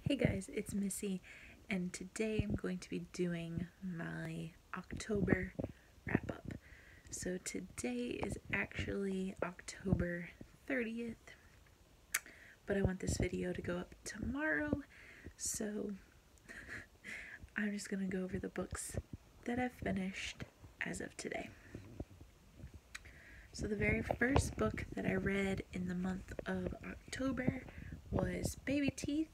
Hey guys, it's Missy, and today I'm going to be doing my October wrap up. So today is actually October 30th, but I want this video to go up tomorrow, so I'm just going to go over the books that I've finished as of today. So the very first book that I read in the month of October was Baby Teeth.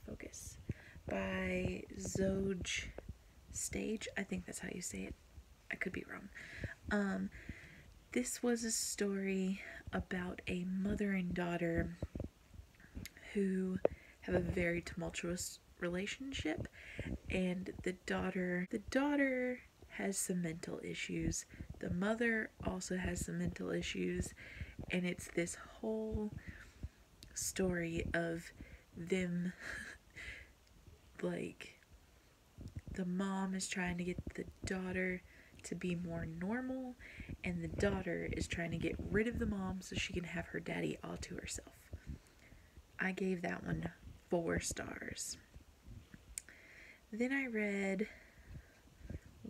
Focus by Zoj Stage. I think that's how you say it. I could be wrong. This was a story about a mother and daughter who have a very tumultuous relationship, and the daughter has some mental issues. The mother also has some mental issues, and it's this whole story of them like the mom is trying to get the daughter to be more normal, and the daughter is trying to get rid of the mom so she can have her daddy all to herself. I gave that one 4 stars. Then I read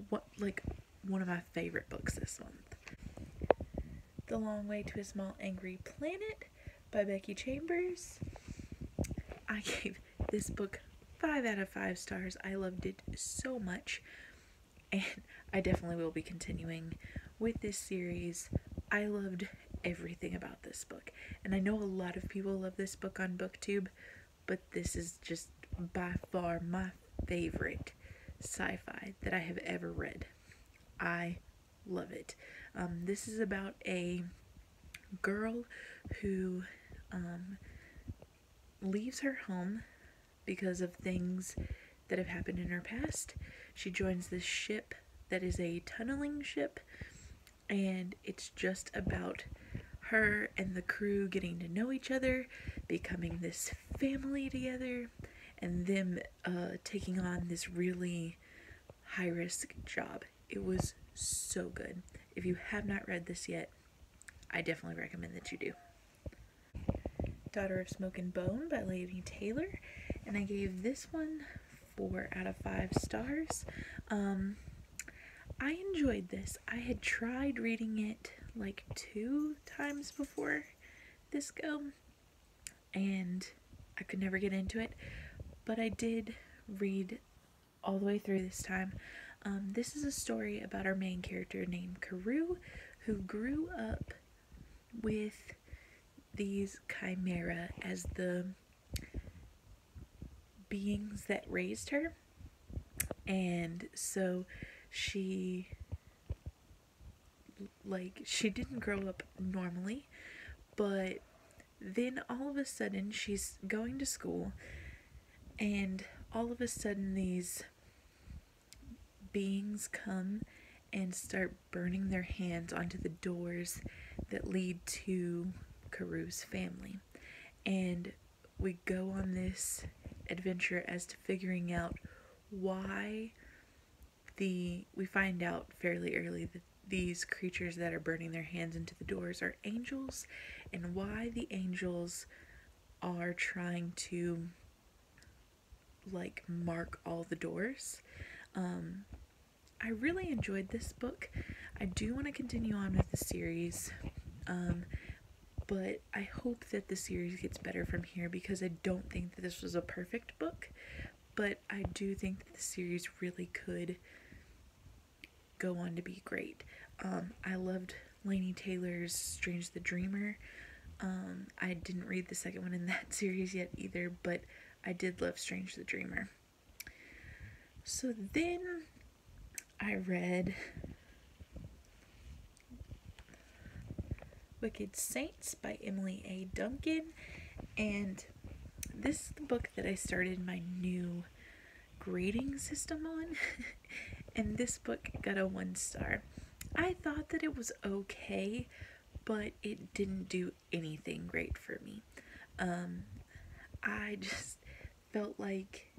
one of my favorite books this month, The Long Way to a Small Angry Planet by Becky Chambers. I gave this book 5 out of 5 stars. I loved it so much, and I definitely will be continuing with this series. I loved everything about this book, and I know a lot of people love this book on BookTube, but this is just by far my favorite sci-fi that I have ever read. I love it. This is about a girl who leaves her home because of things that have happened in her past. She joins this ship that is a tunneling ship, and it's just about her and the crew getting to know each other, becoming this family together, and them taking on this really high-risk job. It was so good. If you have not read this yet, I definitely recommend that you do. Daughter of Smoke and Bone by Laini Taylor, and I gave this one 4 out of 5 stars. I enjoyed this. I had tried reading it like 2 times before this go, and I could never get into it, but I did read all the way through this time. This is a story about our main character named Karou, who grew up with these chimera as the beings that raised her, and so she didn't grow up normally, but then all of a sudden she's going to school, and all of a sudden these beings come and start burning their hands onto the doors that lead to Karou's family. And we go on this adventure as to figuring out why we find out fairly early that these creatures that are burning their hands into the doors are angels, and why the angels are trying to mark all the doors. I really enjoyed this book. I do want to continue on with the series, but I hope that the series gets better from here, because I don't think that this was a perfect book, but I do think that the series really could go on to be great. I loved Laini Taylor's Strange the Dreamer. I didn't read the second one in that series yet either, but I did love Strange the Dreamer. So then I read Wicked Saints by Emily A. Duncan, and this is the book that I started my new grading system on, and this book got a 1 star. I thought that it was okay, but it didn't do anything great for me. I just felt like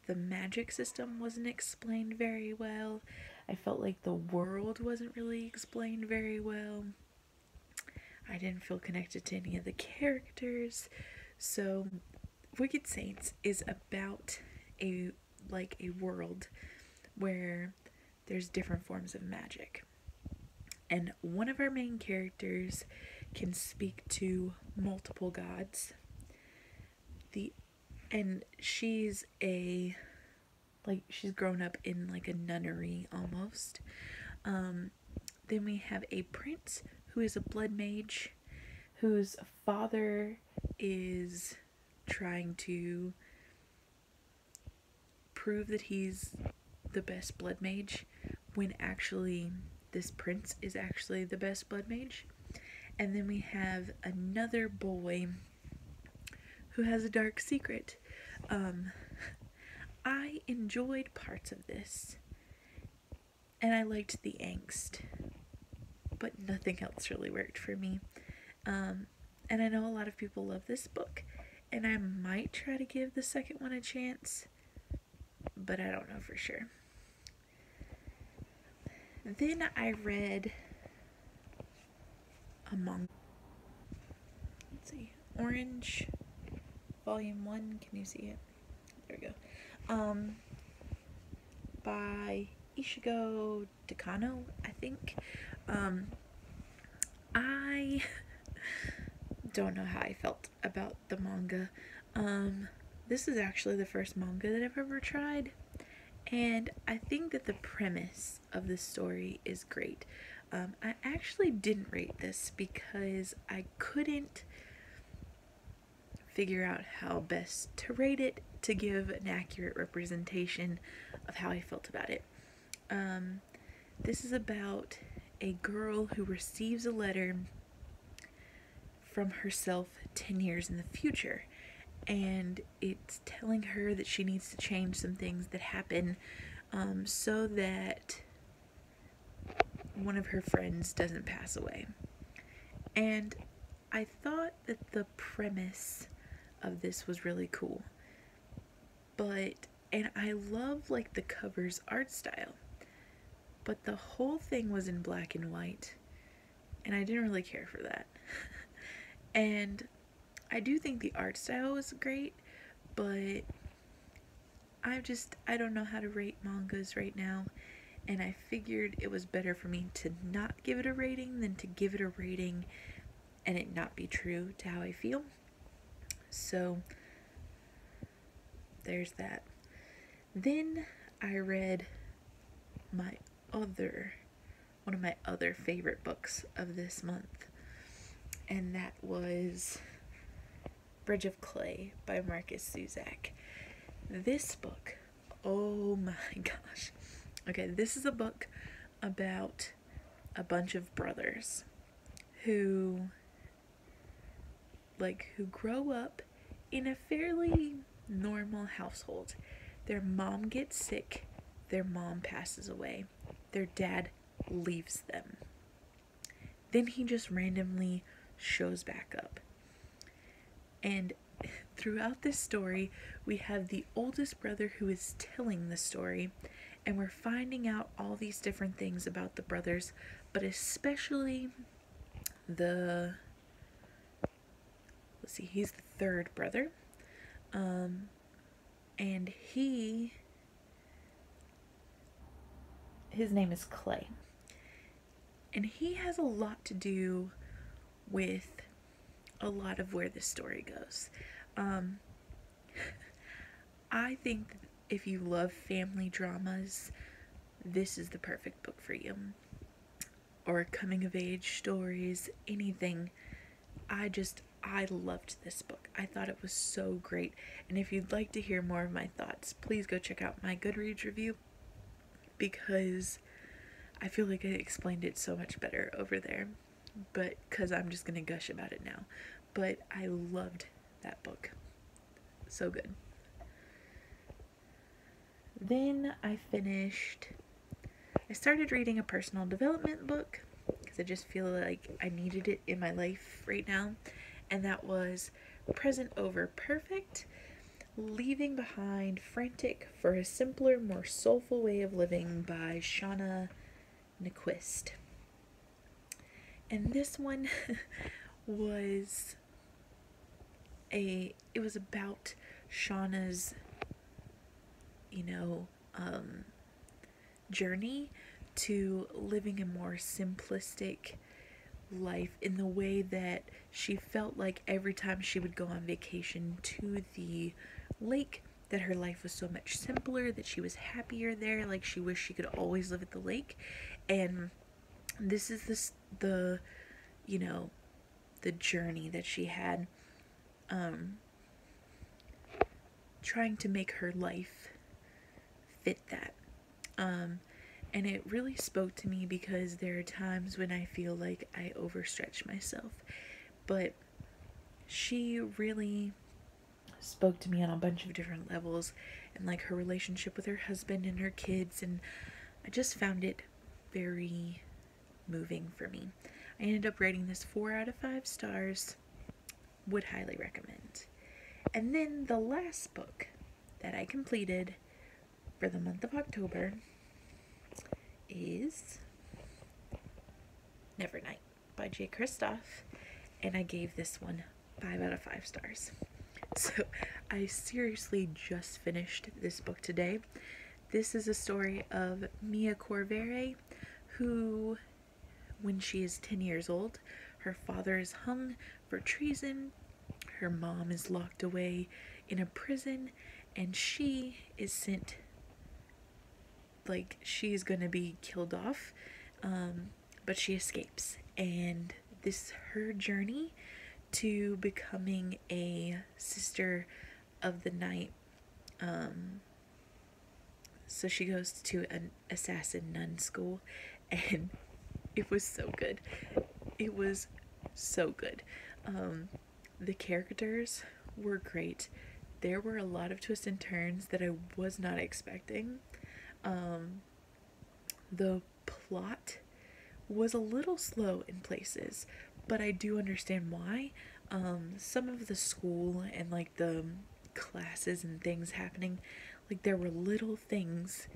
the magic system wasn't explained very well. I felt like the world wasn't really explained very well. I didn't feel connected to any of the characters, So, Wicked Saints is about a world where there's different forms of magic. And one of our main characters can speak to multiple gods. And she's she's grown up in like a nunnery almost. Then we have a prince who is a blood mage, whose father is trying to prove that he's the best blood mage, when actually this prince is actually the best blood mage. And then we have another boy who has a dark secret. I enjoyed parts of this, and I liked the angst, but nothing else really worked for me. And I know a lot of people love this book, and I might try to give the second one a chance, but I don't know for sure. Then I read a manga. Let's see. Orange, Volume 1. Can you see it? There we go. By Ishigo Takano, I think. I don't know how I felt about the manga. This is actually the first manga that I've ever tried, and I think that the premise of the story is great. I actually didn't rate this because I couldn't figure out how best to rate it to give an accurate representation of how I felt about it. This is about a girl who receives a letter from herself 10 years in the future, and it's telling her that she needs to change some things that happen so that one of her friends doesn't pass away. And I thought that the premise of this was really cool, and I love like the cover's art style, but the whole thing was in black and white, and I didn't really care for that. And I do think the art style was great, but I don't know how to rate mangas right now, and I figured it was better for me to not give it a rating than to give it a rating and it not be true to how I feel. So there's that. Then I read one of my other favorite books of this month, and that was Bridge of Clay by Marcus Zusak. This book, oh my gosh. Okay, this is a book about a bunch of brothers who grow up in a fairly normal household. Their mom gets sick, their mom passes away, their dad leaves them. Then he just randomly shows back up. And throughout this story, we have the oldest brother who is telling the story, and we're finding out all these different things about the brothers, but especially he's the third brother, and his name is Clay, and he has a lot to do with a lot of where this story goes. I think that if you love family dramas, this is the perfect book for you. Or coming of age stories, anything. I loved this book. I thought it was so great. And if you'd like to hear more of my thoughts, please go check out my Goodreads review, because I feel like I explained it so much better over there. But because I'm just gonna gush about it now. But I loved that book. So good. Then I started reading a personal development book because I just feel like I needed it in my life right now, and that was Present Over Perfect, Leaving Behind Frantic for a Simpler, More Soulful Way of Living by Shauna Nyquist. And this one was it was about Shauna's, you know, journey to living a more simplistic life, in the way that she felt like every time she would go on vacation to the lake, that her life was so much simpler, that she was happier there, like she wished she could always live at the lake. And this is the you know, the journey that she had, trying to make her life fit that. And it really spoke to me, because there are times when I feel like I overstretch myself. But she really spoke to me on a bunch of different levels, and like her relationship with her husband and her kids, and I just found it very moving for me. I ended up rating this 4 out of 5 stars. Would highly recommend. And then the last book that I completed for the month of October is Nevernight by Jay Kristoff, and I gave this one 5 out of 5 stars. So I seriously just finished this book today. This is a story of Mia Corvere, who, when she is 10 years old, her father is hung for treason, her mom is locked away in a prison, and she is sent, like, she's gonna be killed off, but she escapes. And this is her journey to becoming a sister of the night. So she goes to an assassin nun school, and it was so good. It was so good. The characters were great. There were a lot of twists and turns that I was not expecting. The plot was a little slow in places, but I do understand why. Some of the school and like the classes and things happening, like there were little things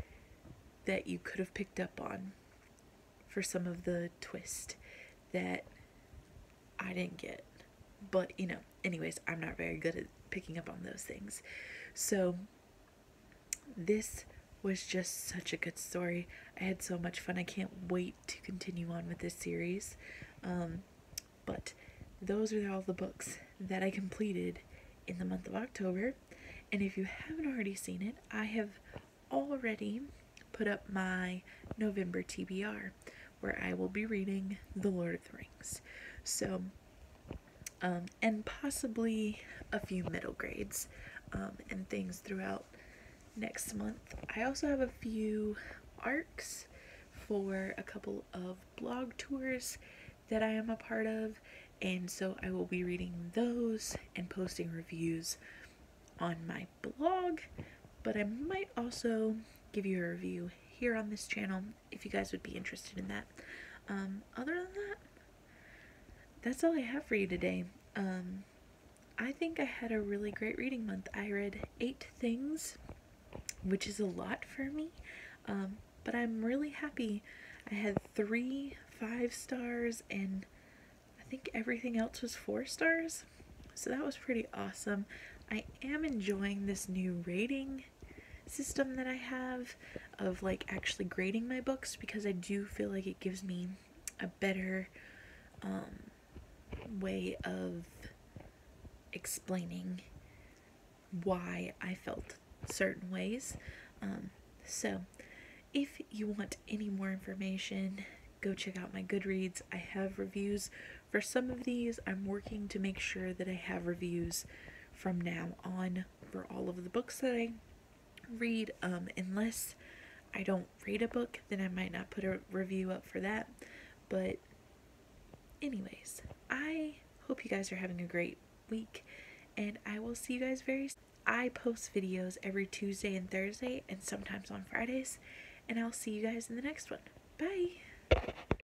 that you could have picked up on for some of the twist that I didn't get. But, you know, anyways, I'm not very good at picking up on those things. So this was just such a good story. I had so much fun. I can't wait to continue on with this series. But those are all the books that I completed in the month of October. And if you haven't already seen it, I have already put up my November TBR, where I will be reading The Lord of the Rings. So, and possibly a few middle grades, and things throughout next month. I also have a few arcs for a couple of blog tours that I am a part of, and so I will be reading those and posting reviews on my blog, but I might also give you a review here on this channel if you guys would be interested in that. Other than that, that's all I have for you today. I think I had a really great reading month. I read 8 things, which is a lot for me, but I'm really happy. I had 3 5 stars, and I think everything else was 4 stars, so that was pretty awesome. I am enjoying this new rating system that I have of like actually grading my books, because I do feel like it gives me a better way of explaining why I felt certain ways. So if you want any more information, go check out my Goodreads. I have reviews for some of these. I'm working to make sure that I have reviews from now on for all of the books that I read. Unless I don't read a book, then I might not put a review up for that. But anyways, I hope you guys are having a great week, and I will see you guys very soon. I post videos every Tuesday and Thursday, and sometimes on Fridays, and I'll see you guys in the next one. Bye!